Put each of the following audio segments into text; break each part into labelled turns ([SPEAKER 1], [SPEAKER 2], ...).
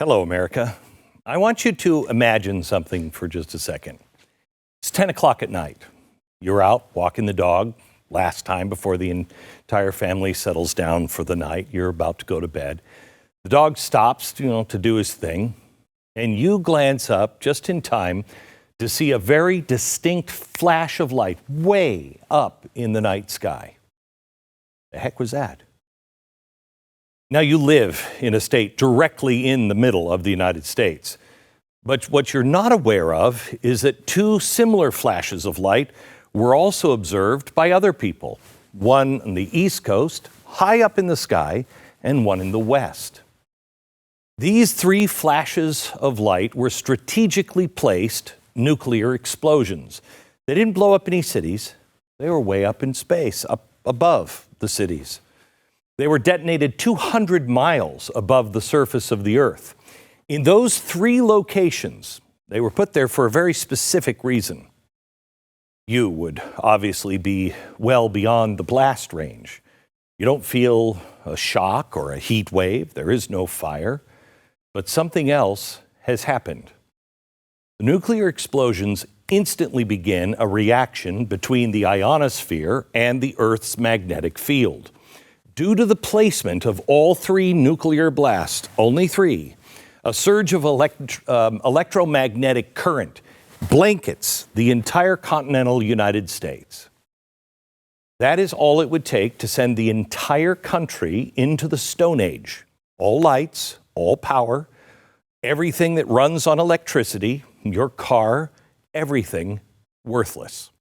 [SPEAKER 1] Hello, America. I want you to imagine something for just a second. It's 10 o'clock at night. You're out walking the dog, last time before the entire family settles down for the night. You're about to go to bed. The dog stops, to do his thing, and you glance up just in time to see a very distinct flash of light way up in the night sky. The heck was that? Now, you live in a state directly in the middle of the United States. But what you're not aware of is that two similar flashes of light were also observed by other people. One on the East Coast, high up in the sky, and one in the West. These three flashes of light were strategically placed nuclear explosions. They didn't blow up any cities. They were way up in space, up above the cities. They were detonated 200 miles above the surface of the Earth. In those three locations, they were put there for a very specific reason. You would obviously be well beyond the blast range. You don't feel a shock or a heat wave. There is no fire. But something else has happened. The nuclear explosions instantly begin a reaction between the ionosphere and the Earth's magnetic field. Due to the placement of all three nuclear blasts, only three, a surge of electromagnetic current blankets the entire continental United States. That is all it would take to send the entire country into the Stone Age. All lights, all power, everything that runs on electricity, your car, everything worthless.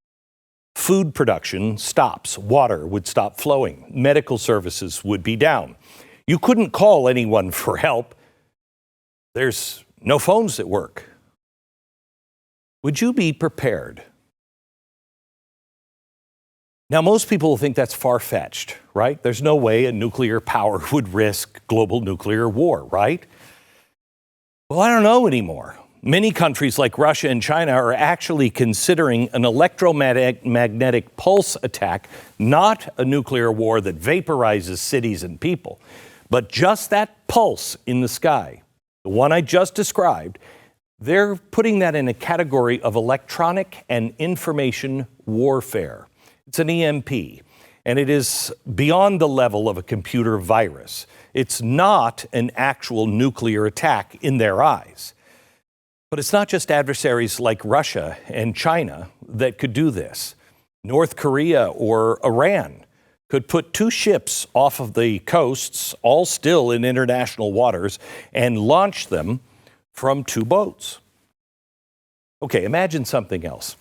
[SPEAKER 1] Food production stops. Water would stop flowing. Medical services would be down. You couldn't call anyone for help. There's no phones that work. Would you be prepared? Now, most people think that's far-fetched, right? There's no way a nuclear power would risk global nuclear war, right? Well, I don't know anymore. Many countries like Russia and China are actually considering an electromagnetic pulse attack, not a nuclear war that vaporizes cities and people, but just that pulse in the sky, the one I just described. They're putting that in a category of electronic and information warfare. It's an EMP, and it is beyond the level of a computer virus. It's not an actual nuclear attack in their eyes. But it's not just adversaries like Russia and China that could do this. North Korea or Iran could put two ships off of the coasts, all still in international waters, and launch them from two boats. Okay, imagine something else.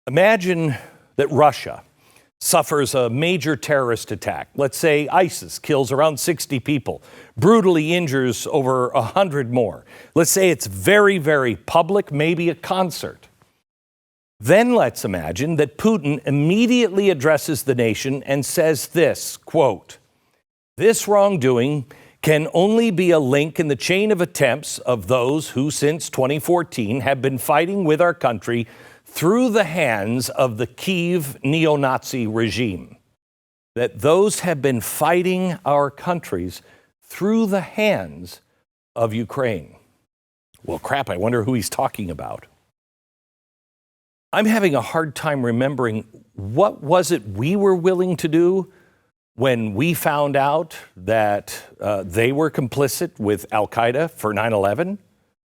[SPEAKER 1] Imagine that Russia suffers a major terrorist attack. Let's say ISIS kills around 60 people, brutally injures over 100 more. Let's say it's very, very public, maybe a concert. Then let's imagine that Putin immediately addresses the nation and says this, quote, "This wrongdoing can only be a link in the chain of attempts of those who since 2014 have been fighting with our country through the hands of the Kyiv neo-Nazi regime." That those have been fighting our countries through the hands of Ukraine. Well, crap, I wonder who he's talking about. I'm having a hard time remembering what was it we were willing to do when we found out that they were complicit with Al-Qaeda for 9/11.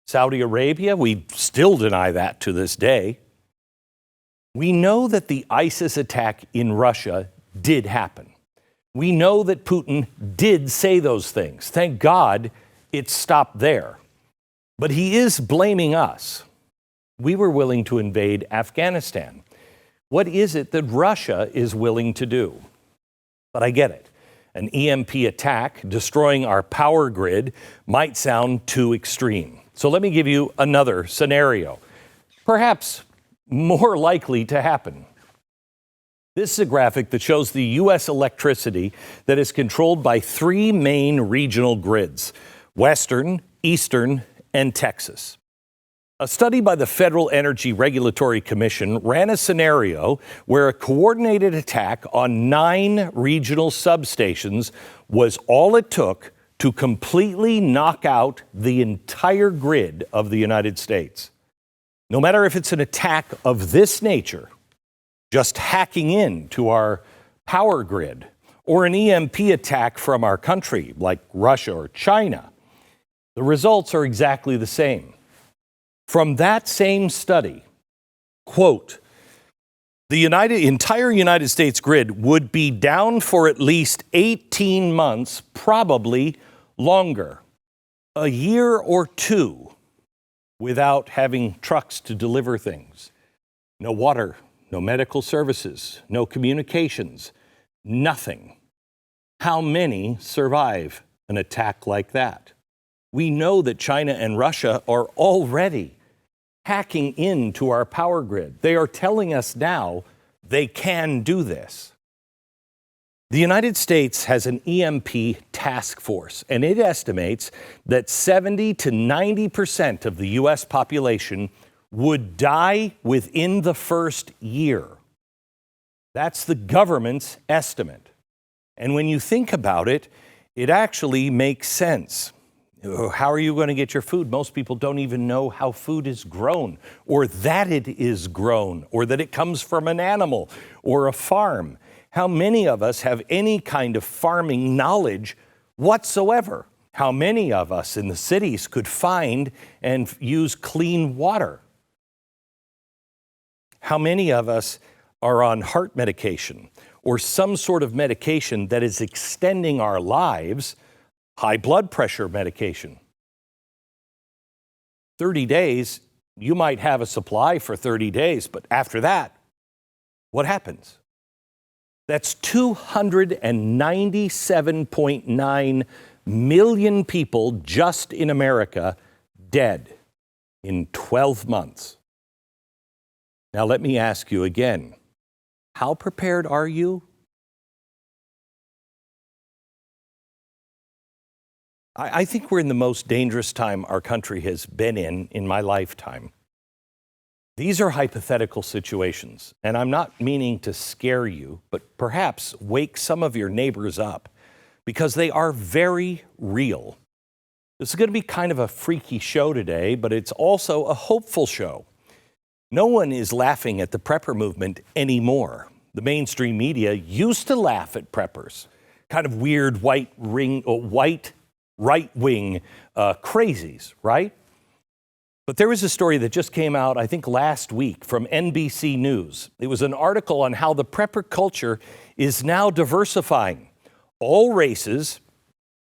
[SPEAKER 1] Saudi Arabia, we still deny that to this day. We know that the ISIS attack in Russia did happen. We know that Putin did say those things. Thank God it stopped there. But he is blaming us. We were willing to invade Afghanistan. What is it that Russia is willing to do? But I get it. An EMP attack destroying our power grid might sound too extreme. So let me give you another scenario, perhaps more likely to happen. This is a graphic that shows the U.S. electricity that is controlled by three main regional grids: Western, Eastern, and Texas. A study by the Federal Energy Regulatory Commission ran a scenario where a coordinated attack on 9 regional substations was all it took to completely knock out the entire grid of the United States. No matter if it's an attack of this nature, just hacking into our power grid, or an EMP attack from our country, like Russia or China, the results are exactly the same. From that same study, quote, the entire United States grid would be down for at least 18 months, probably longer, a year or two, without having trucks to deliver things. No water, no medical services, no communications, nothing. How many survive an attack like that? We know that China and Russia are already hacking into our power grid. They are telling us now they can do this. The United States has an EMP task force, and it estimates that 70 to 90% of the U.S. population would die within the first year. That's the government's estimate. And when you think about it, it actually makes sense. How are you going to get your food? Most people don't even know how food is grown, or that it is grown, or that it comes from an animal or a farm. How many of us have any kind of farming knowledge whatsoever? How many of us in the cities could find and use clean water? How many of us are on heart medication or some sort of medication that is extending our lives? High blood pressure medication. 30 days, you might have a supply for 30 days, but after that, what happens? That's 297.9 million people just in America dead in 12 months. Now, let me ask you again, how prepared are you? I think we're in the most dangerous time our country has been in my lifetime. These are hypothetical situations, and I'm not meaning to scare you, but perhaps wake some of your neighbors up, because they are very real. This is going to be kind of a freaky show today, but it's also a hopeful show. No one is laughing at the prepper movement anymore. The mainstream media used to laugh at preppers, kind of weird white right-wing crazies, right? But there was a story that just came out, I think, last week from NBC News. It was an article on how the prepper culture is now diversifying. All races,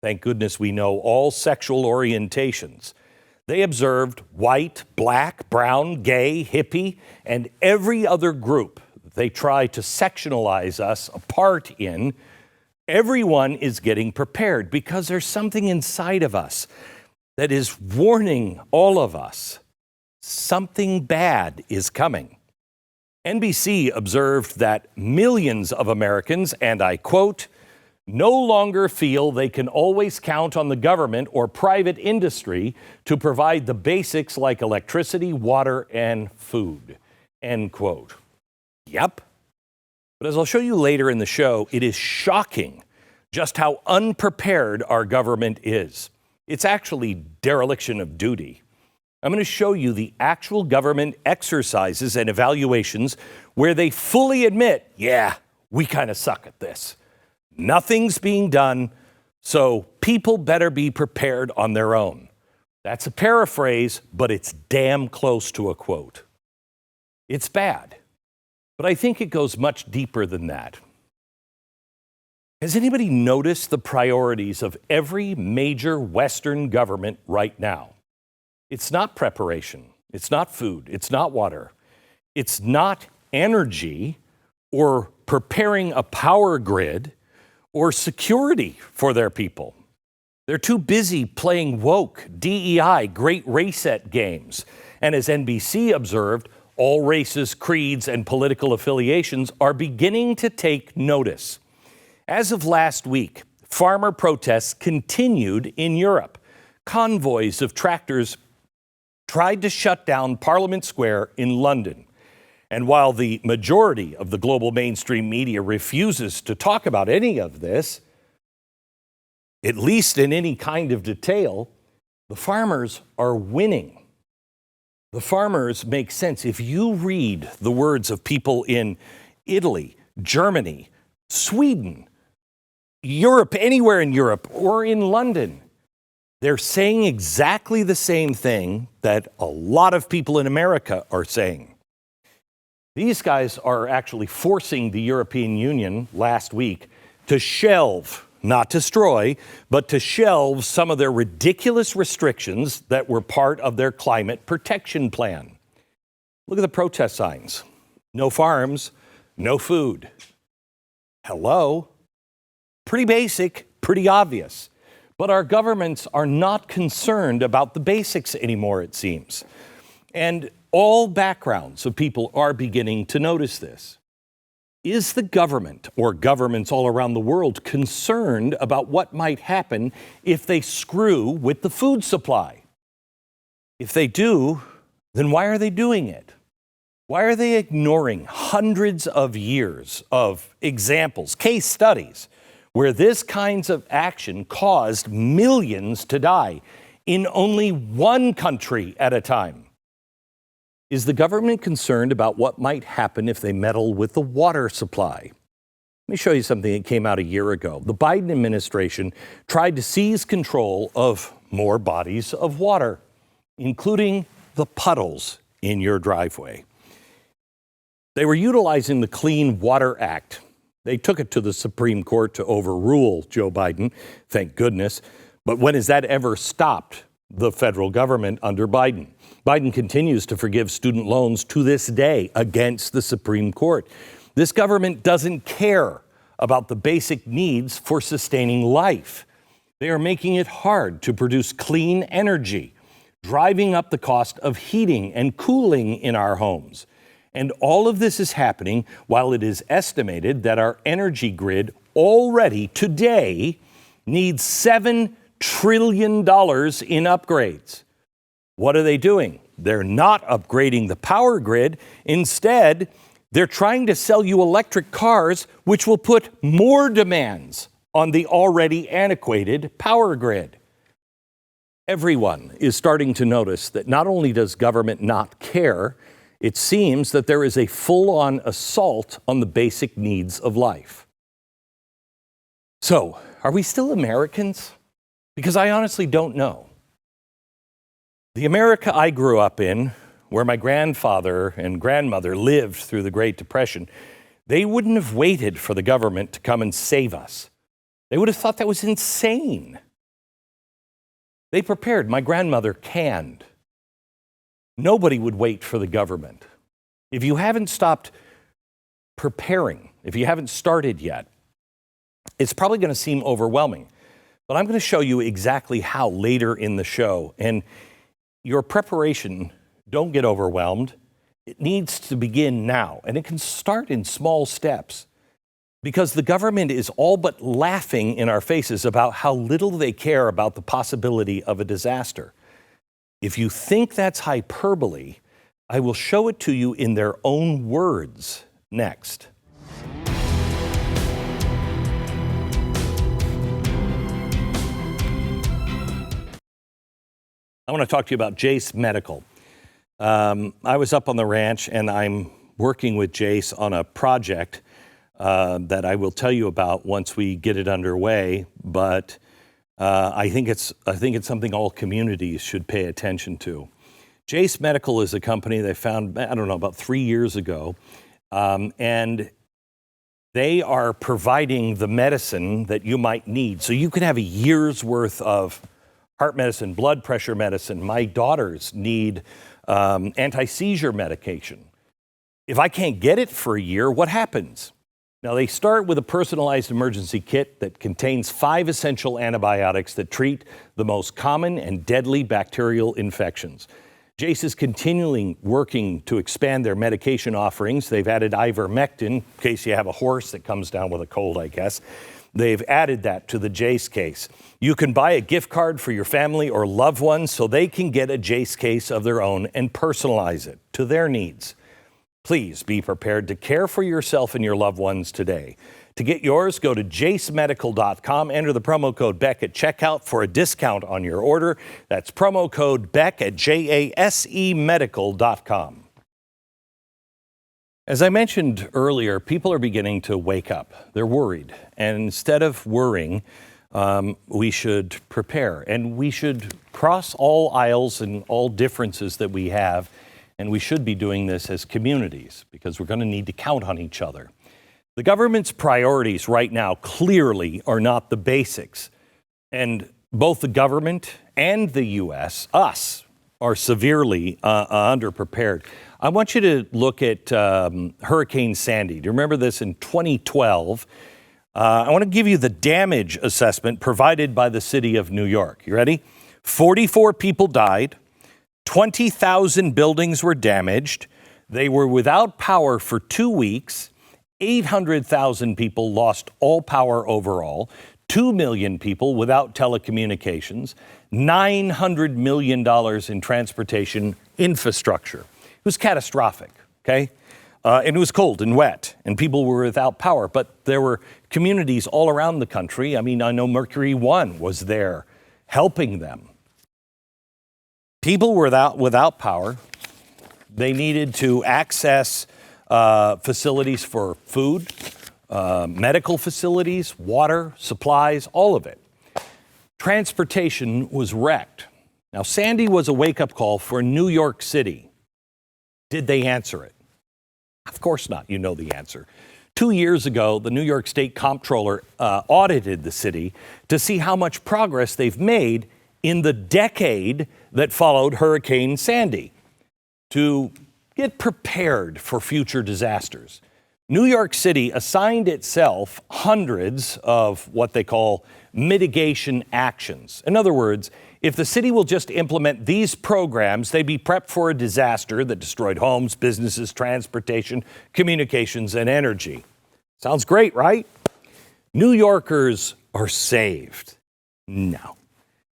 [SPEAKER 1] thank goodness we know all sexual orientations. They observed white, black, brown, gay, hippie, and every other group they try to sectionalize us apart in. Everyone is getting prepared because there's something inside of us that is warning all of us something bad is coming. NBC observed that millions of Americans, and I quote, no longer feel they can always count on the government or private industry to provide the basics like electricity, water, and food, end quote. Yep. But as I'll show you later in the show, it is shocking just how unprepared our government is. It's actually dereliction of duty. I'm going to show you the actual government exercises and evaluations where they fully admit, yeah, we kind of suck at this. Nothing's being done, so people better be prepared on their own. That's a paraphrase, but it's damn close to a quote. It's bad. But I think it goes much deeper than that. Has anybody noticed the priorities of every major Western government right now? It's not preparation. It's not food. It's not water. It's not energy or preparing a power grid or security for their people. They're too busy playing woke, DEI, Great Reset games. And as NBC observed, all races, creeds, and political affiliations are beginning to take notice. As of last week, farmer protests continued in Europe. Convoys of tractors tried to shut down Parliament Square in London. And while the majority of the global mainstream media refuses to talk about any of this, at least in any kind of detail, the farmers are winning. The farmers make sense. If you read the words of people in Italy, Germany, Sweden, Europe, anywhere in Europe, or in London, they're saying exactly the same thing that a lot of people in America are saying. These guys are actually forcing the European Union last week to shelve, not destroy, but to shelve some of their ridiculous restrictions that were part of their climate protection plan. Look at the protest signs. No farms, no food. Hello? Pretty basic, pretty obvious. But our governments are not concerned about the basics anymore, it seems. And all backgrounds of people are beginning to notice this. Is the government or governments all around the world concerned about what might happen if they screw with the food supply? If they do, then why are they doing it? Why are they ignoring hundreds of years of examples, case studies, where this kinds of action caused millions to die in only one country at a time? Is the government concerned about what might happen if they meddle with the water supply? Let me show you something that came out a year ago. The Biden administration tried to seize control of more bodies of water, including the puddles in your driveway. They were utilizing the Clean Water Act. They took it to the Supreme Court to overrule Joe Biden, thank goodness. But when has that ever stopped the federal government under Biden? Biden continues to forgive student loans to this day against the Supreme Court. This government doesn't care about the basic needs for sustaining life. They are making it hard to produce clean energy, driving up the cost of heating and cooling in our homes. And all of this is happening while it is estimated that our energy grid already today needs $7 trillion in upgrades. What are they doing? They're not upgrading the power grid. Instead, they're trying to sell you electric cars, which will put more demands on the already antiquated power grid. Everyone is starting to notice that not only does government not care, it seems that there is a full-on assault on the basic needs of life. So, are we still Americans? Because I honestly don't know. The America I grew up in, where my grandfather and grandmother lived through the Great Depression, they wouldn't have waited for the government to come and save us. They would have thought that was insane. They prepared. My grandmother canned. Nobody would wait for the government. If you haven't stopped preparing, if you haven't started yet, it's probably going to seem overwhelming. But I'm going to show you exactly how later in the show. And your preparation, don't get overwhelmed. It needs to begin now. And it can start in small steps. Because the government is all but laughing in our faces about how little they care about the possibility of a disaster. If you think that's hyperbole, I will show it to you in their own words next. I want to talk to you about Jace Medical. I was up on the ranch and I'm working with Jace on a project that I will tell you about once we get it underway. But I think it's something all communities should pay attention to. Jace Medical is a company they found, I don't know, about 3 years ago. And they are providing the medicine that you might need. So you can have a year's worth of heart medicine, blood pressure medicine. My daughters need anti-seizure medication. If I can't get it for a year, what happens? Now, they start with a personalized emergency kit that contains 5 essential antibiotics that treat the most common and deadly bacterial infections. Jace is continually working to expand their medication offerings. They've added ivermectin, in case you have a horse that comes down with a cold, I guess. They've added that to the Jace case. You can buy a gift card for your family or loved ones so they can get a Jace case of their own and personalize it to their needs. Please be prepared to care for yourself and your loved ones today. To get yours, go to jacemedical.com, enter the promo code Beck at checkout for a discount on your order. That's promo code Beck at jasemedical.com. As I mentioned earlier, people are beginning to wake up. They're worried. And instead of worrying, we should prepare. And we should cross all aisles and all differences that we have. And we should be doing this as communities because we're going to need to count on each other. The government's priorities right now clearly are not the basics. And both the government and the U.S., us, are severely underprepared. I want you to look at Hurricane Sandy. Do you remember this in 2012? I want to give you the damage assessment provided by the city of New York. You ready? 44 people died. 20,000 buildings were damaged. They were without power for 2 weeks. 800,000 people lost all power overall, 2 million people without telecommunications, $900 million in transportation infrastructure. It was catastrophic, okay? And it was cold and wet, and people were without power. But there were communities all around the country. I mean, I know Mercury One was there helping them. People were without power. They needed to access facilities for food, medical facilities, water, supplies, all of it. Transportation was wrecked. Now, Sandy was a wake-up call for New York City. Did they answer it? Of course not. You know the answer. 2 years ago, the New York State Comptroller audited the city to see how much progress they've made in the decade that followed Hurricane Sandy to get prepared for future disasters. New York City assigned itself hundreds of what they call mitigation actions. In other words, if the city will just implement these programs, they'd be prepped for a disaster that destroyed homes, businesses, transportation, communications, and energy. Sounds great, right? New Yorkers are saved. No.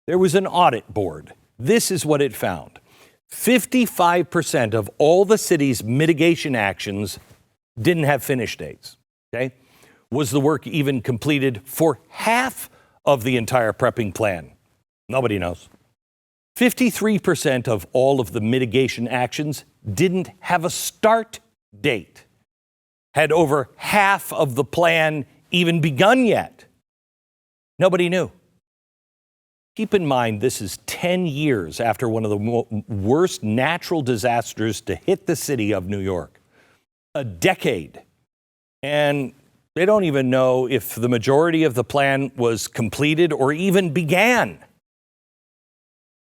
[SPEAKER 1] There was an audit board. This is what it found. 55% of all the city's mitigation actions didn't have finish dates, okay? Was the work even completed for half of the entire prepping plan? Nobody knows. 53% of all of the mitigation actions didn't have a start date. Had over half of the plan even begun yet? Nobody knew. Keep in mind, this is 10 years after one of the worst natural disasters to hit the city of New York. A decade. And they don't even know if the majority of the plan was completed or even began.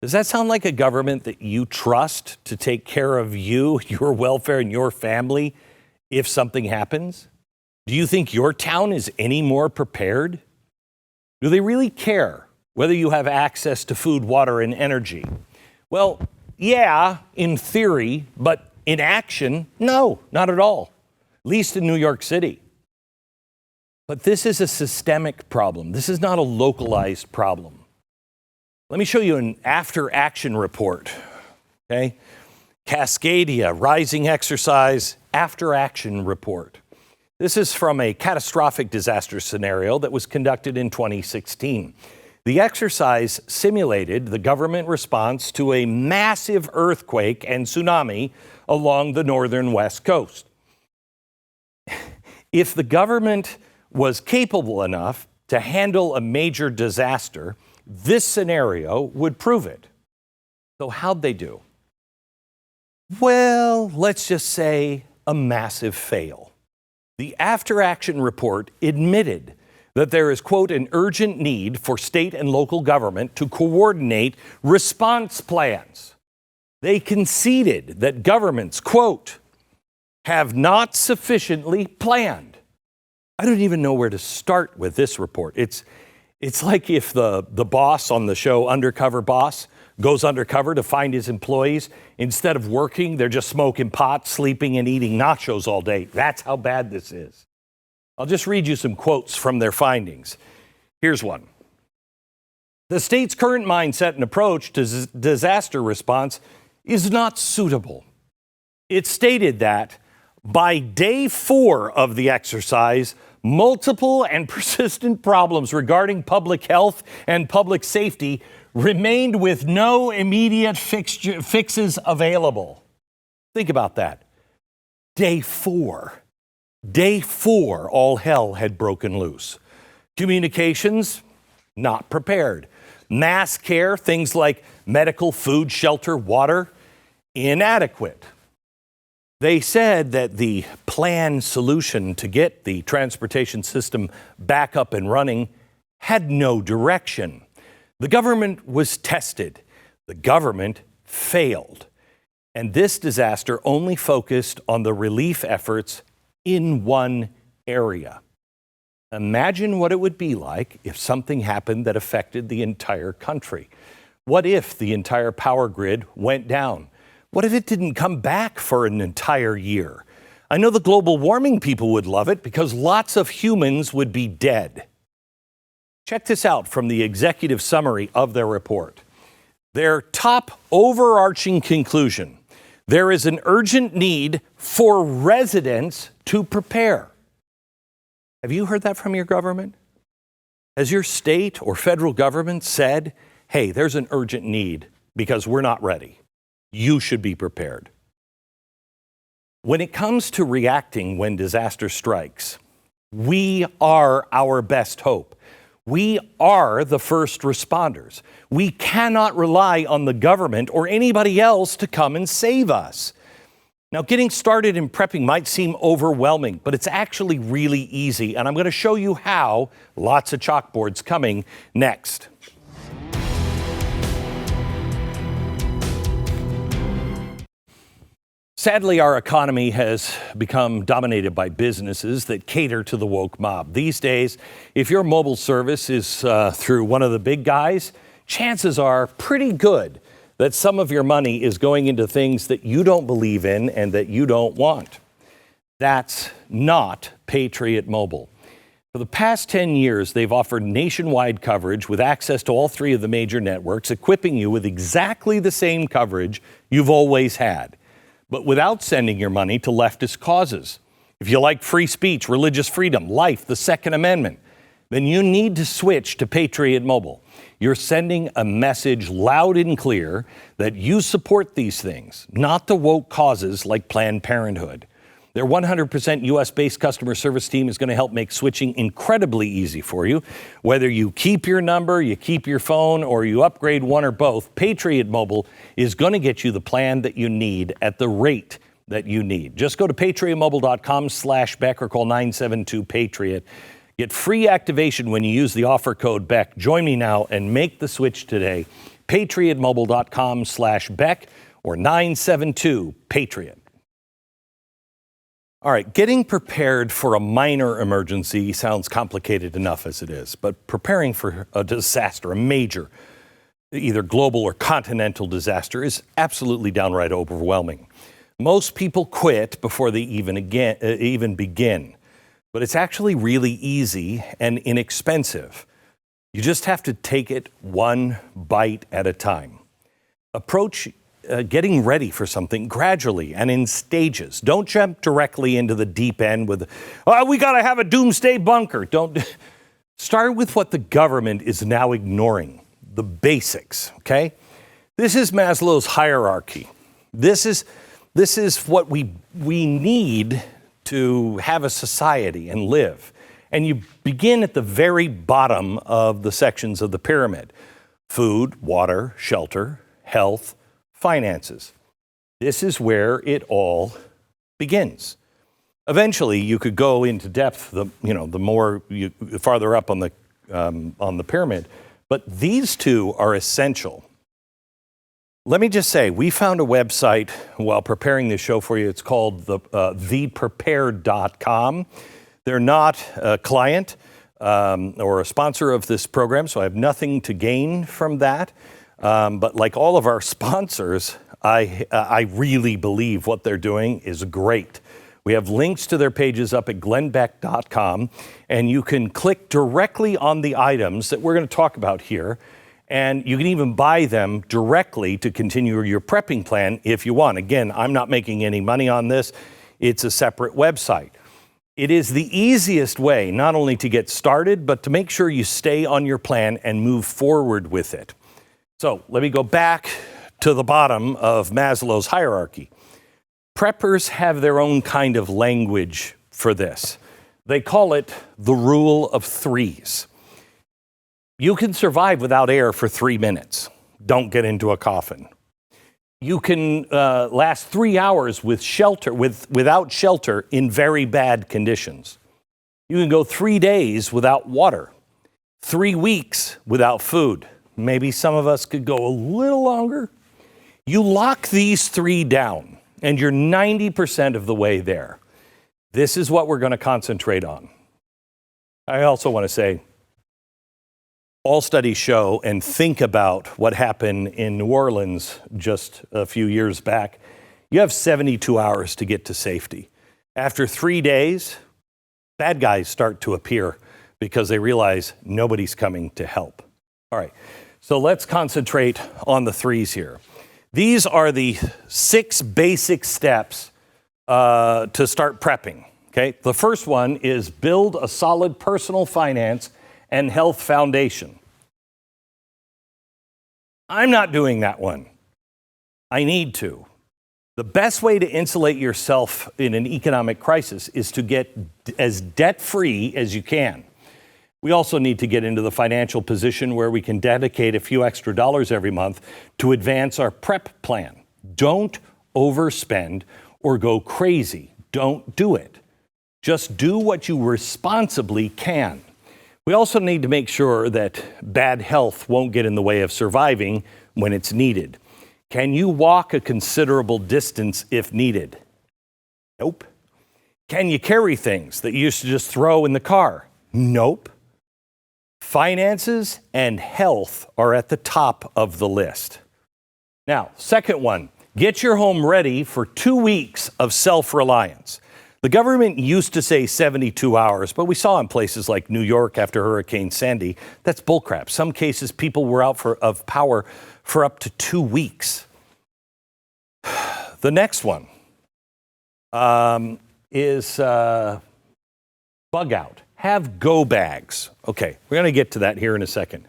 [SPEAKER 1] Does that sound like a government that you trust to take care of you, your welfare, and your family if something happens? Do you think your town is any more prepared? Do they really care whether you have access to food, water, and energy? Well, yeah, in theory, but in action, no, not at all. At least in New York City. But this is a systemic problem. This is not a localized problem. Let me show you an after-action report, okay? Cascadia, Rising Exercise After-Action Report. This is from a catastrophic disaster scenario that was conducted in 2016. The exercise simulated the government response to a massive earthquake and tsunami along the northern west coast. If the government was capable enough to handle a major disaster, this scenario would prove it. So how'd they do? Well, let's just say a massive fail. The after-action report admitted that there is, quote, an urgent need for state and local government to coordinate response plans. They conceded that governments, quote, have not sufficiently planned. I don't even know where to start with this report. It's like if the boss on the show Undercover Boss goes undercover to find his employees. Instead of working, they're just smoking pot, sleeping, and eating nachos all day. That's how bad this is. I'll just read you some quotes from their findings. Here's one. The state's current mindset and approach to disaster response is not suitable. It stated that by day 4 of the exercise, multiple and persistent problems regarding public health and public safety remained with no immediate fixes available. Think about that. Day four, all hell had broken loose. Communications, not prepared. Mass care, things like medical, food, shelter, water, inadequate. They said that the planned solution to get the transportation system back up and running had no direction. The government was tested. The government failed. And this disaster only focused on the relief efforts in one area. Imagine what it would be like if something happened that affected the entire country. What if the entire power grid went down? What if it didn't come back for an entire year? I know the global warming people would love it because lots of humans would be dead. Check this out from the executive summary of their report. Their top overarching conclusion: there is an urgent need for residents to prepare. Have you heard that from your government? Has your state or federal government said, hey, there's an urgent need because we're not ready? You should be prepared. When it comes to reacting when disaster strikes, we are our best hope. We are the first responders. We cannot rely on the government or anybody else to come and save us. Now, getting started in prepping might seem overwhelming, but it's actually really easy. And I'm going to show you how. Lots of chalkboards coming next. Sadly, our economy has become dominated by businesses that cater to the woke mob. These days, if your mobile service is through one of the big guys, chances are pretty good that some of your money is going into things that you don't believe in and that you don't want. That's not Patriot Mobile. For the past 10 years, they've offered nationwide coverage with access to all three of the major networks, equipping you with exactly the same coverage you've always had, but without sending your money to leftist causes. If you like free speech, religious freedom, life, the Second Amendment, then you need to switch to Patriot Mobile. You're sending a message loud and clear that you support these things, not the woke causes like Planned Parenthood. Their 100% U.S.-based customer service team is going to help make switching incredibly easy for you. Whether you keep your number, you keep your phone, or you upgrade one or both, Patriot Mobile is going to get you the plan that you need at the rate that you need. Just go to patriotmobile.com/Beck or call 972-PATRIOT. Get free activation when you use the offer code Beck. Join me now and make the switch today. patriotmobile.com/Beck or 972-PATRIOT. All right, getting prepared for a minor emergency sounds complicated enough as it is, but preparing for a disaster, a major, either global or continental disaster, is absolutely downright overwhelming. Most people quit before they even begin, but it's actually really easy and inexpensive. You just have to take it one bite at a time. Approach getting ready for something gradually and in stages. Don't jump directly into the deep end with, we got to have a doomsday bunker. Don't start with what the government is now ignoring, the basics, okay? This is Maslow's hierarchy. This is what we need to have a society and live. And you begin at the very bottom of the sections of the pyramid: food, water, shelter, health, finances. This is where it all begins. Eventually, you could go into depth, the more you farther up on the pyramid. But these two are essential. Let me just say, we found a website while preparing this show for you. It's called theblaze.com. They're not a client or a sponsor of this program, so I have nothing to gain from that. But like all of our sponsors, I really believe what they're doing is great. We have links to their pages up at glennbeck.com, and you can click directly on the items that we're going to talk about here, and you can even buy them directly to continue your prepping plan if you want. Again, I'm not making any money on this. It's a separate website. It is the easiest way not only to get started, but to make sure you stay on your plan and move forward with it. So let me go back to the bottom of Maslow's hierarchy. Preppers have their own kind of language for this. They call it the rule of threes. You can survive without air for 3 minutes. Don't get into a coffin. You can last 3 hours with shelter, without shelter in very bad conditions. You can go 3 days without water, 3 weeks without food. Maybe some of us could go a little longer. You lock these 3 down, and you're 90% of the way there. This is what we're going to concentrate on. I also want to say, all studies show and think about what happened in New Orleans just a few years back. You have 72 hours to get to safety. After 3 days, bad guys start to appear because they realize nobody's coming to help. All right, so let's concentrate on the threes here. These are the 6 basic steps to start prepping. Okay, the first one is build a solid personal finance and health foundation. I'm not doing that one. I need to. The best way to insulate yourself in an economic crisis is to get as debt-free as you can. We also need to get into the financial position where we can dedicate a few extra dollars every month to advance our prep plan. Don't overspend or go crazy. Don't do it. Just do what you responsibly can. We also need to make sure that bad health won't get in the way of surviving when it's needed. Can you walk a considerable distance if needed? Nope. Can you carry things that you used to just throw in the car? Nope. Finances and health are at the top of the list. Now, second one, get your home ready for 2 weeks of self-reliance. The government used to say 72 hours, but we saw in places like New York after Hurricane Sandy, that's bullcrap. Some cases, people were out of power for up to 2 weeks. The next one is bug out. Have go bags. Okay, we're going to get to that here in a second.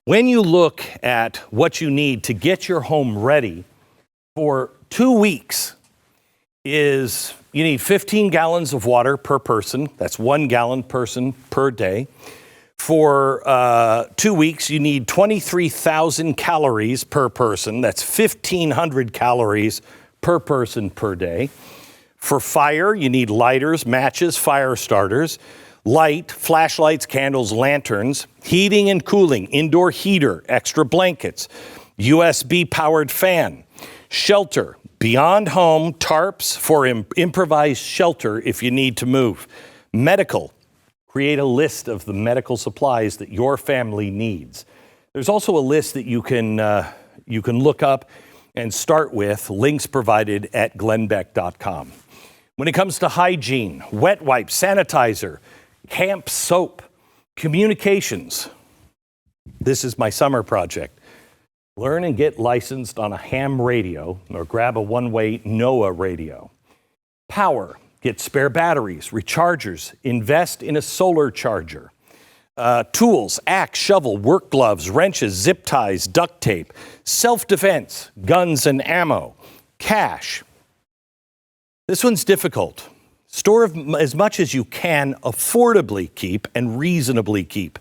[SPEAKER 1] When you look at what you need to get your home ready for 2 weeks, you need 15 gallons of water per person. That's 1 gallon person per day. For 2 weeks, you need 23,000 calories per person. That's 1,500 calories per person per day. For fire, you need lighters, matches, fire starters, light, flashlights, candles, lanterns, heating and cooling, indoor heater, extra blankets, USB-powered fan, shelter, beyond home, tarps for improvised shelter if you need to move. Medical, create a list of the medical supplies that your family needs. There's also a list that you can look up and start with, links provided at glennbeck.com. When it comes to hygiene, wet wipes, sanitizer, camp soap, communications. This is my summer project. Learn and get licensed on a ham radio or grab a one-way NOAA radio. Power, get spare batteries, rechargers, invest in a solar charger. Tools, axe, shovel, work gloves, wrenches, zip ties, duct tape, self-defense, guns and ammo, cash. This one's difficult. Store as much as you can affordably keep and reasonably keep.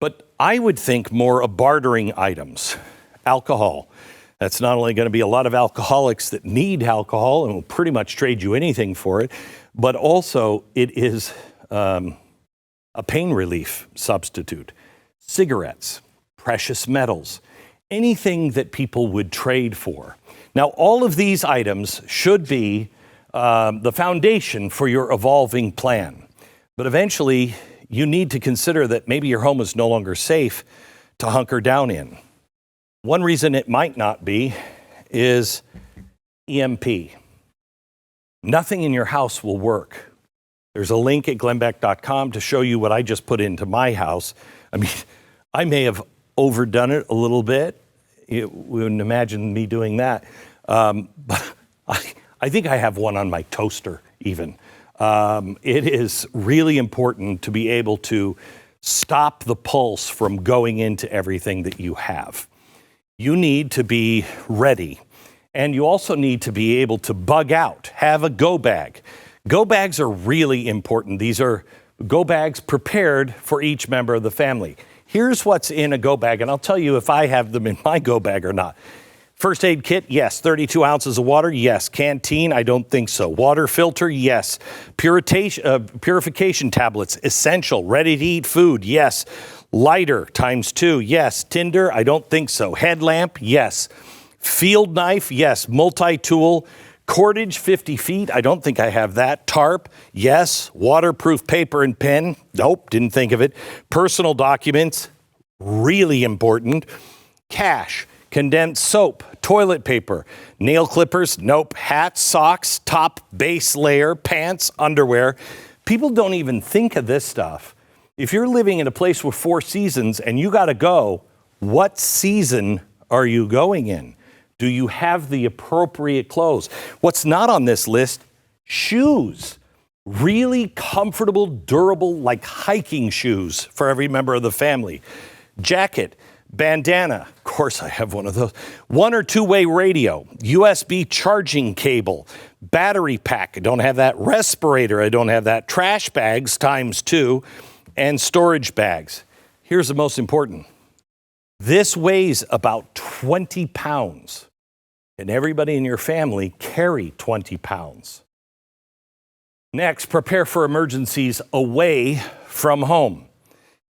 [SPEAKER 1] But I would think more of bartering items. Alcohol. That's not only going to be a lot of alcoholics that need alcohol and will pretty much trade you anything for it, but also it is a pain relief substitute. Cigarettes, precious metals, anything that people would trade for. Now, all of these items should be the foundation for your evolving plan. But eventually, you need to consider that maybe your home is no longer safe to hunker down in. One reason it might not be is EMP. Nothing in your house will work. There's a link at glennbeck.com to show you what I just put into my house. I mean, I may have overdone it a little bit. You wouldn't imagine me doing that. But I think I have one on my toaster even. It is really important to be able to stop the pulse from going into everything that you have. You need to be ready. And you also need to be able to bug out, have a go bag. Go bags are really important. These are go bags prepared for each member of the family. Here's what's in a go bag, and I'll tell you if I have them in my go bag or not. First aid kit, yes. 32 ounces of water, yes. Canteen, I don't think so. Water filter, yes. Purification tablets, essential. Ready to eat food, yes. Lighter, ×2, yes. Tinder, I don't think so. Headlamp, yes. Field knife, yes. Multi-tool. Cordage, 50 feet, I don't think I have that. Tarp, yes. Waterproof paper and pen, nope, didn't think of it. Personal documents, really important. Cash. Condensed soap, toilet paper, nail clippers, nope, hats, socks, top, base layer, pants, underwear. People don't even think of this stuff. If you're living in a place with 4 seasons and you got to go, what season are you going in? Do you have the appropriate clothes? What's not on this list? Shoes. Really comfortable, durable, like hiking shoes for every member of the family. Jacket. Bandana, of course I have one of those. 1 or 2-way radio, USB charging cable, battery pack, I don't have that. Respirator, I don't have that. Trash bags ×2, and storage bags. Here's the most important. This weighs about 20 pounds, and everybody in your family carry 20 pounds. Next, prepare for emergencies away from home.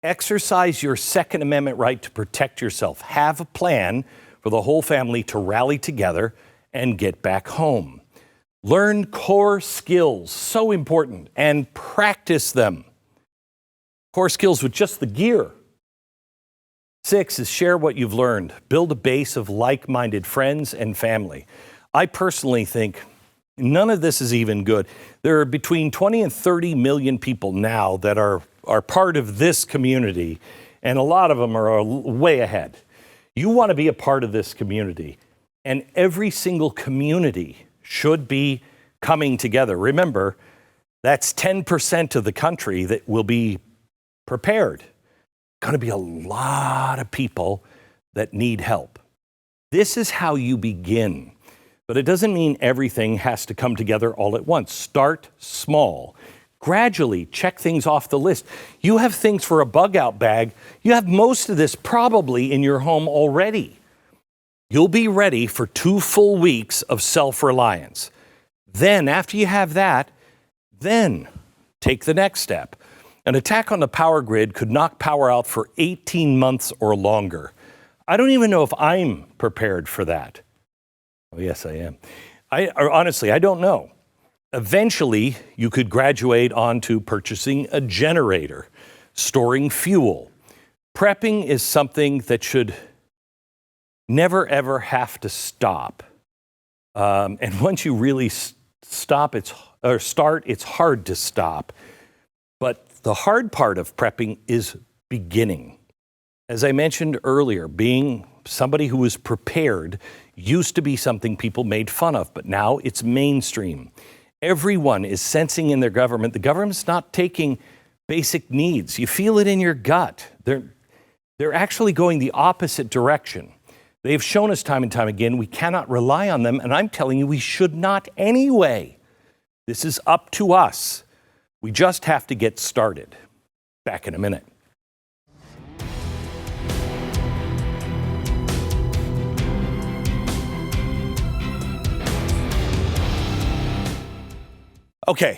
[SPEAKER 1] Exercise your Second Amendment right to protect yourself. Have a plan for the whole family to rally together and get back home. Learn core skills, so important, and practice them. Core skills with just the gear. 6 is share what you've learned. Build a base of like-minded friends and family. I personally think none of this is even good. There are between 20 and 30 million people now that are part of this community, and a lot of them are way ahead. You want to be a part of this community, and every single community should be coming together. Remember, that's 10% of the country that will be prepared. Going to be a lot of people that need help. This is how you begin, but it doesn't mean everything has to come together all at once. Start small. Gradually check things off the list. You have things for a bug out bag. You have most of this probably in your home already. You'll be ready for 2 full weeks of self-reliance. Then after you have that, then take the next step. An attack on the power grid could knock power out for 18 months or longer. I don't even know if I'm prepared for that. Oh, yes, I am. Honestly, I don't know. Eventually, you could graduate onto purchasing a generator, storing fuel. Prepping is something that should never, ever have to stop. And once you really start, it's hard to stop. But the hard part of prepping is beginning. As I mentioned earlier, being somebody who is prepared used to be something people made fun of, but now it's mainstream. Everyone is sensing in their government, the government's not taking basic needs. You feel it in your gut. They're actually going the opposite direction. They've shown us time and time again we cannot rely on them, and I'm telling you we should not anyway. This is up to us. We just have to get started. Back in a minute. Okay,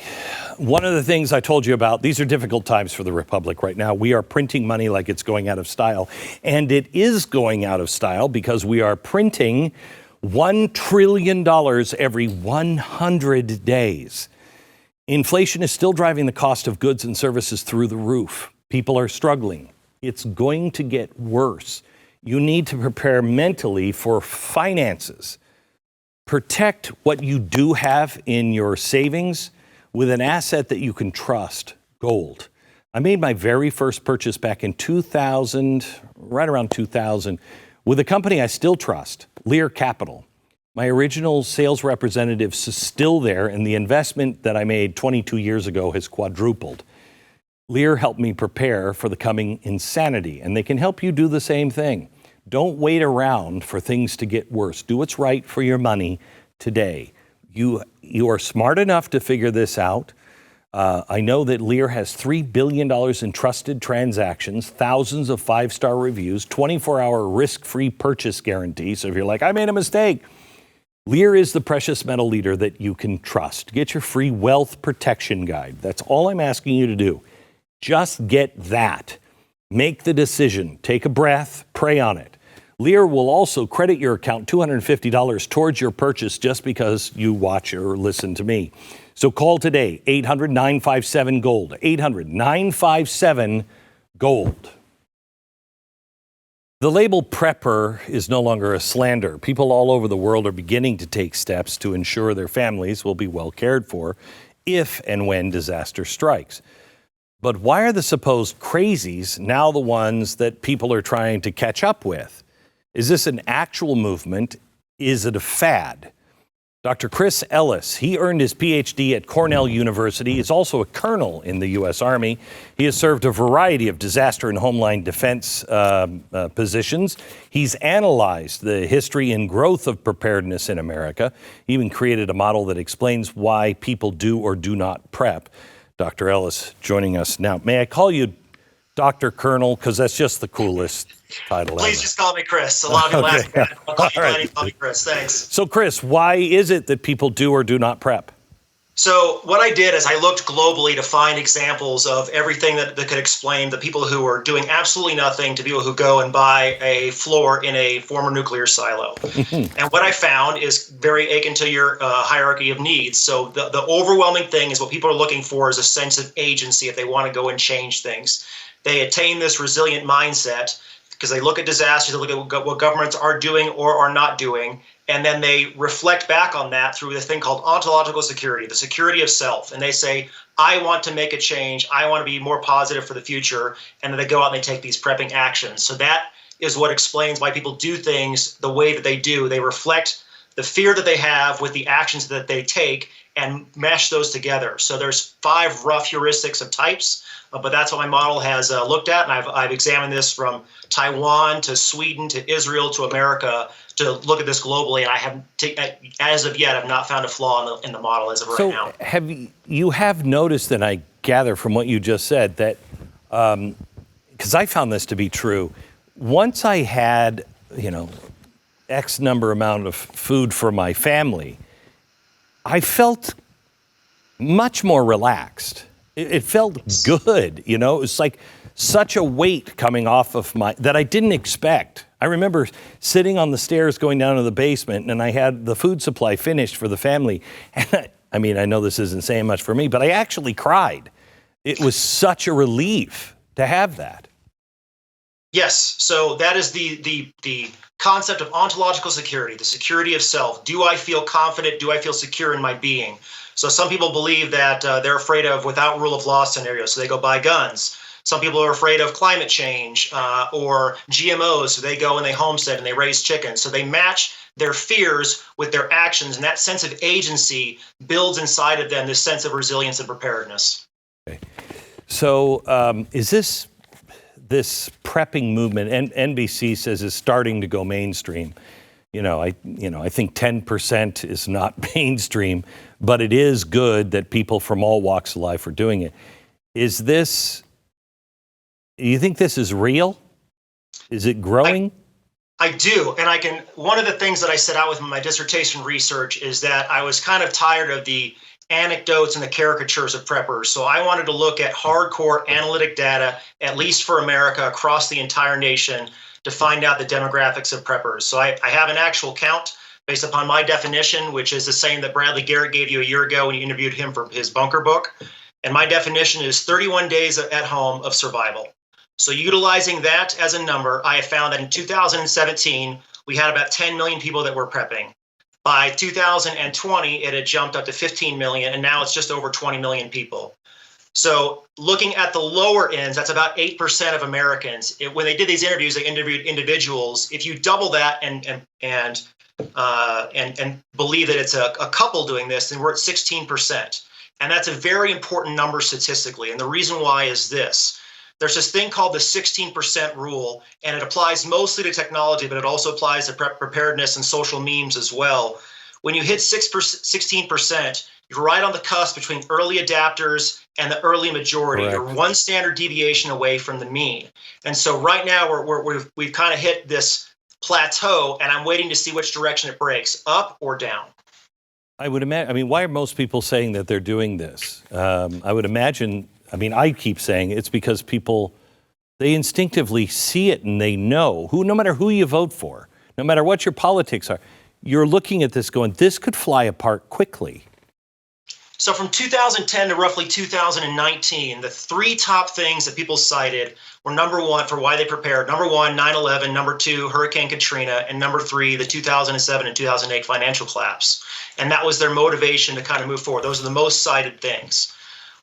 [SPEAKER 1] one of the things I told you about, these are difficult times for the Republic right now. We are printing money like it's going out of style. And it is going out of style because we are printing $1 trillion every 100 days. Inflation is still driving the cost of goods and services through the roof. People are struggling. It's going to get worse. You need to prepare mentally for finances. Protect what you do have in your savings with an asset that you can trust, gold. I made my very first purchase back in 2000, right around 2000, with a company I still trust, Lear Capital. My original sales representative's still there, and the investment that I made 22 years ago has quadrupled. Lear helped me prepare for the coming insanity, and they can help you do the same thing. Don't wait around for things to get worse. Do what's right for your money today. You are smart enough to figure this out. I know that Lear has $3 billion in trusted transactions, thousands of five-star reviews, 24-hour risk-free purchase guarantee. So if you're like, I made a mistake, Lear is the precious metal leader that you can trust. Get your free wealth protection guide. That's all I'm asking you to do. Just get that. Make the decision. Take a breath. Pray on it. Lear will also credit your account $250 towards your purchase just because you watch or listen to me. So call today, 800-957-GOLD, 800-957-GOLD. The label prepper is no longer a slander. People all over the world are beginning to take steps to ensure their families will be well cared for if and when disaster strikes. But why are the supposed crazies now the ones that people are trying to catch up with? Is this an actual movement? Is it a fad? Dr. Chris Ellis, he earned his PhD at Cornell University. He's also a colonel in the U.S. Army. He has served a variety of disaster and homeland defense positions. He's analyzed the history and growth of preparedness in America. He even created a model that explains why people do or do not prep. Dr. Ellis joining us now. May I call you Dr. Colonel? Because that's just the coolest title.
[SPEAKER 2] Please just call me Chris. A lot of people ask me that. I'll call you Glenn, call me Chris. Thanks.
[SPEAKER 1] So, Chris, why is it that people do or do not prep?
[SPEAKER 2] So what I did is I looked globally to find examples of everything that could explain the people who are doing absolutely nothing to people who go and buy a floor in a former nuclear silo. And what I found is very akin to your hierarchy of needs. So the overwhelming thing is what people are looking for is a sense of agency if they want to go and change things. They attain this resilient mindset because they look at disasters, they look at what governments are doing or are not doing, and then they reflect back on that through this thing called ontological security, the security of self. And they say, I want to make a change. I want to be more positive for the future. And then they go out and they take these prepping actions. So that is what explains why people do things the way that they do. They reflect the fear that they have with the actions that they take and mesh those together. So there's 5 rough heuristics of types, but that's what my model has looked at. And I've examined this from Taiwan to Sweden to Israel to America to look at this globally. And I haven't, as of yet, I've not found a flaw in the model as of right now.
[SPEAKER 1] So you have noticed, and I gather from what you just said, that, because I found this to be true, once I had, X number amount of food for my family, I felt much more relaxed. It felt good, It was like such a weight coming off of that I didn't expect. I remember sitting on the stairs going down to the basement, and I had the food supply finished for the family. And I know this isn't saying much for me, but I actually cried. It was such a relief to have that.
[SPEAKER 2] Yes, so that is the concept of ontological security, the security of self. Do I feel confident? Do I feel secure in my being? So some people believe that they're afraid of without rule of law scenarios, so they go buy guns. Some people are afraid of climate change or GMOs, so they go and they homestead and they raise chickens. So they match their fears with their actions, and that sense of agency builds inside of them this sense of resilience and preparedness.
[SPEAKER 1] Okay. So is this prepping movement, and NBC says is starting to go mainstream. I think 10% is not mainstream, but it is good that people from all walks of life are doing it. Do you think this is real? Is it growing?
[SPEAKER 2] I do. And one of the things that I set out with in my dissertation research is that I was kind of tired of the anecdotes and the caricatures of preppers. So I wanted to look at hardcore analytic data, at least for America, across the entire nation, to find out the demographics of preppers. So I have an actual count based upon my definition, which is the same that Bradley Garrett gave you a year ago when you interviewed him for his bunker book. And my definition is 31 days at home of survival. So utilizing that as a number, I have found that in 2017, we had about 10 million people that were prepping. By 2020, it had jumped up to 15 million, and now it's just over 20 million people. So looking at the lower ends, that's about 8% of Americans. When they did these interviews, they interviewed individuals. If you double that and and believe that it's a couple doing this, then we're at 16%. And that's a very important number statistically. And the reason why is this. There's this thing called the 16% rule, and it applies mostly to technology, but it also applies to preparedness and social memes as well. When you hit 16%, you're right on the cusp between early adapters and the early majority.
[SPEAKER 1] Correct.
[SPEAKER 2] You're one standard deviation away from the mean. And so right now we've kind of hit this plateau, and I'm waiting to see which direction it breaks, up or down.
[SPEAKER 1] I would imagine, I mean, why are most people saying that they're doing this? I would imagine, I mean, I keep saying it's because people, they instinctively see it and they know no matter who you vote for, no matter what your politics are, you're looking at this going, this could fly apart quickly.
[SPEAKER 2] So from 2010 to roughly 2019, the three top things that people cited were number one for why they prepared. Number one, 9/11. Number two, Hurricane Katrina. And number three, the 2007 and 2008 financial collapse. And that was their motivation to kind of move forward. Those are the most cited things.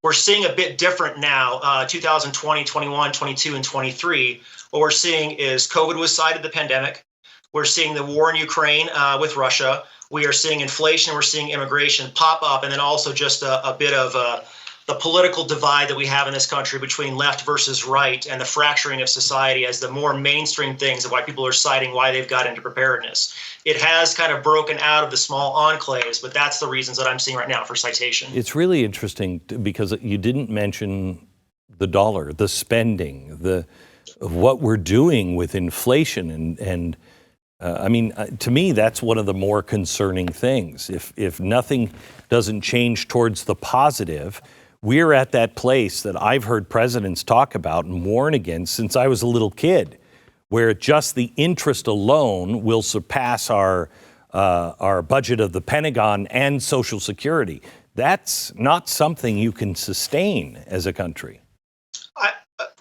[SPEAKER 2] We're seeing a bit different now, 2020, 21, 22, and 23. What we're seeing is COVID was cited, the pandemic. We're seeing the war in Ukraine with Russia. We are seeing inflation. We're seeing immigration pop up. And then also just a bit of the political divide that we have in this country between left versus right and the fracturing of society as the more mainstream things of why people are citing why they've got into preparedness. It has kind of broken out of the small enclaves, but that's the reasons that I'm seeing right now for citation. It's
[SPEAKER 1] really interesting because you didn't mention the dollar, the spending, what we're doing with inflation and I mean, to me, that's one of the more concerning things. If nothing doesn't change towards the positive, we're at that place that I've heard presidents talk about and warn against since I was a little kid, where just the interest alone will surpass our budget of the Pentagon and Social Security. That's not something you can sustain as a country.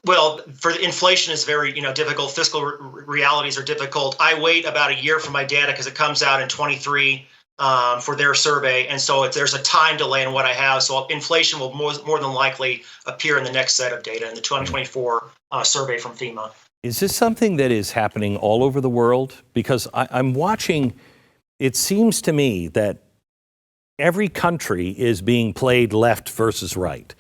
[SPEAKER 2] Well, for inflation is very, difficult. Fiscal realities are difficult. I wait about a year for my data because it comes out in 23 for their survey. And so there's a time delay in what I have. So inflation will more than likely appear in the next set of data in the 2024 survey from FEMA.
[SPEAKER 1] Is this something that is happening all over the world? Because I'm watching, it seems to me that every country is being played left versus right.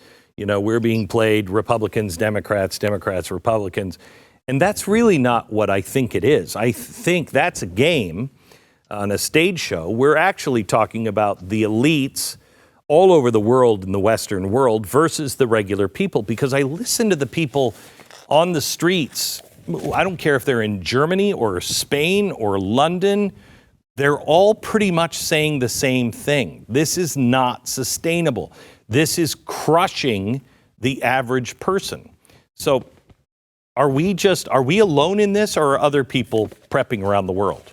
[SPEAKER 1] We're being played Republicans, Democrats, Democrats, Republicans. And that's really not what I think it is. I think that's a game on a stage show. We're actually talking about the elites all over the world in the Western world versus the regular people. Because I listen to the people on the streets. I don't care if they're in Germany or Spain or London. They're all pretty much saying the same thing. This is not sustainable. This is crushing the average person. So are we alone in this, or are other people prepping around the world?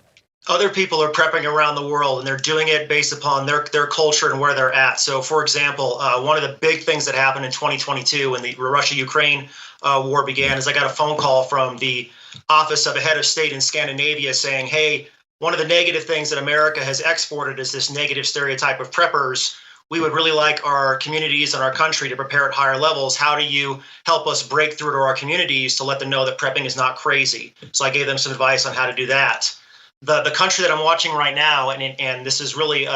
[SPEAKER 2] Other people are prepping around the world, and they're doing it based upon their culture and where they're at. So, for example, one of the big things that happened in 2022 when the Russia-Ukraine war began is I got a phone call from the office of a head of state in Scandinavia saying, hey, one of the negative things that America has exported is this negative stereotype of preppers. We would really like our communities and our country to prepare at higher levels. How do you help us break through to our communities to let them know that prepping is not crazy? So I gave them some advice on how to do that. The country that I'm watching right now, and this is really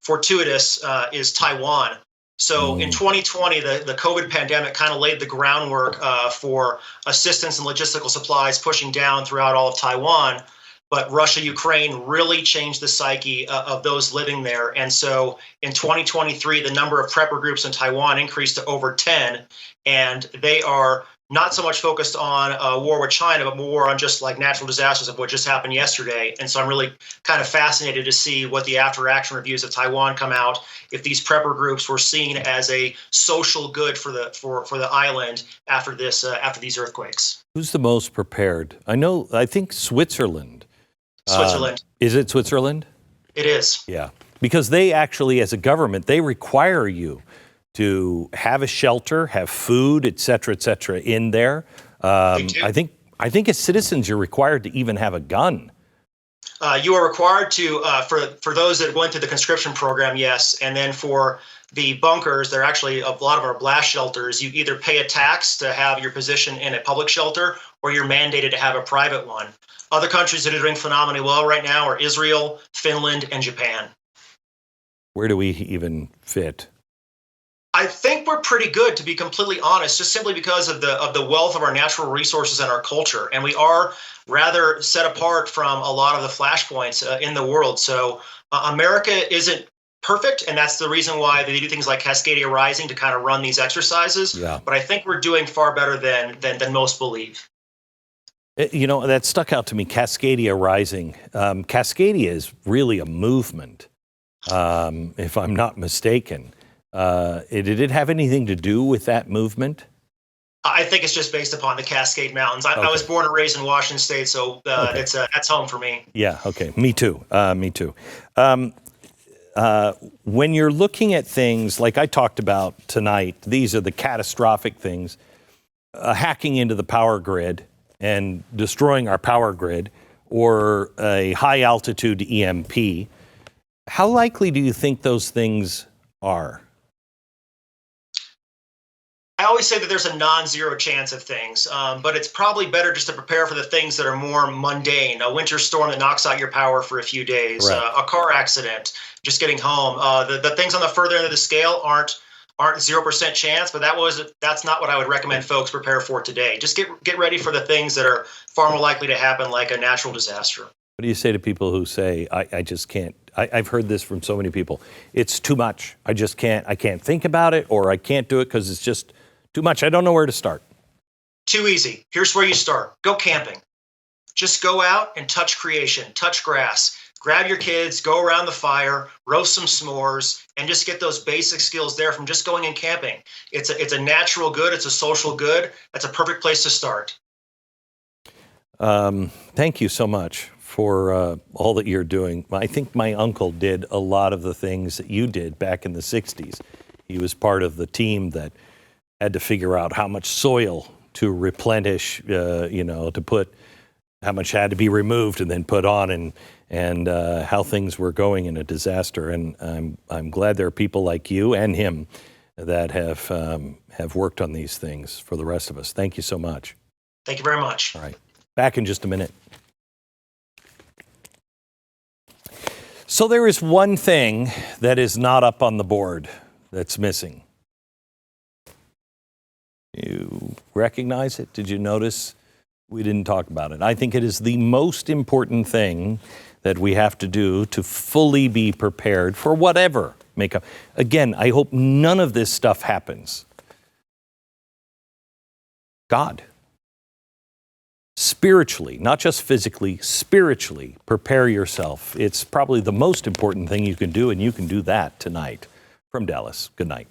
[SPEAKER 2] fortuitous, is Taiwan. So in 2020, the COVID pandemic kind of laid the groundwork for assistance and logistical supplies pushing down throughout all of Taiwan. But Russia-Ukraine really changed the psyche of those living there. And so in 2023, the number of prepper groups in Taiwan increased to over 10. And they are not so much focused on a war with China, but more on just like natural disasters of what just happened yesterday. And so I'm really kind of fascinated to see what the after-action reviews of Taiwan come out, if these prepper groups were seen as a social good for the island after these earthquakes.
[SPEAKER 1] Who's the most prepared? I think Switzerland. Is it Switzerland?
[SPEAKER 2] It is.
[SPEAKER 1] Yeah, because they actually, as a government, they require you to have a shelter, have food, et cetera, in there. I think as citizens, you're required to even have a gun.
[SPEAKER 2] You are required to, for those that went through the conscription program, yes. And then for the bunkers, they're actually a lot of our blast shelters. You either pay a tax to have your position in a public shelter, or you're mandated to have a private one. Other countries that are doing phenomenally well right now are Israel, Finland, and Japan.
[SPEAKER 1] Where do we even fit?
[SPEAKER 2] I think we're pretty good, to be completely honest, just simply because of the wealth of our natural resources and our culture. And we are rather set apart from a lot of the flashpoints in the world. So America isn't perfect, and that's the reason why they do things like Cascadia Rising to kind of run these exercises.
[SPEAKER 1] Yeah.
[SPEAKER 2] But I think we're doing far better than most believe.
[SPEAKER 1] You know, that stuck out to me, Cascadia Rising. Cascadia is really a movement, if I'm not mistaken. Did it have anything to do with that movement?
[SPEAKER 2] I think it's just based upon the Cascade Mountains. I was born and raised in Washington State, so that's home for me.
[SPEAKER 1] Yeah, okay. Me too. Me too. When you're looking at things like I talked about tonight, these are the catastrophic things, hacking into the power grid and destroying our power grid, or a high-altitude EMP. How likely do you think those things are?
[SPEAKER 2] I always say that there's a non-zero chance of things, but it's probably better just to prepare for the things that are more mundane. A winter storm that knocks out your power for a few days,
[SPEAKER 1] right.
[SPEAKER 2] A car accident, just getting home. The things on the further end of the scale aren't 0% chance, but that's not what I would recommend folks prepare for today. Just get ready for the things that are far more likely to happen, like a natural disaster.
[SPEAKER 1] What do you say to people who say, I just can't? I've heard this from so many people. It's too much. I just can't. I can't think about it, or I can't do it because it's just too much. I don't know where to start.
[SPEAKER 2] Too easy. Here's where you start. Go camping. Just go out and touch creation, touch grass. Grab your kids, go around the fire, roast some s'mores, and just get those basic skills there from just going and camping. It's a natural good. It's a social good. That's a perfect place to start.
[SPEAKER 1] Thank you so much for all that you're doing. I think my uncle did a lot of the things that you did back in the 60s. He was part of the team that had to figure out how much soil to replenish, to put, how much had to be removed and then put on, and how things were going in a disaster. And I'm glad there are people like you and him that have worked on these things for the rest of us. Thank you so much.
[SPEAKER 2] Thank you very much.
[SPEAKER 1] All right. Back in just a minute. So there is one thing that is not up on the board that's missing. You recognize it? Did you notice? We didn't talk about it. I think it is the most important thing that we have to do to fully be prepared for whatever may come. Again, I hope none of this stuff happens. God. Spiritually, not just physically, spiritually, prepare yourself. It's probably the most important thing you can do, and you can do that tonight. From Dallas, good night.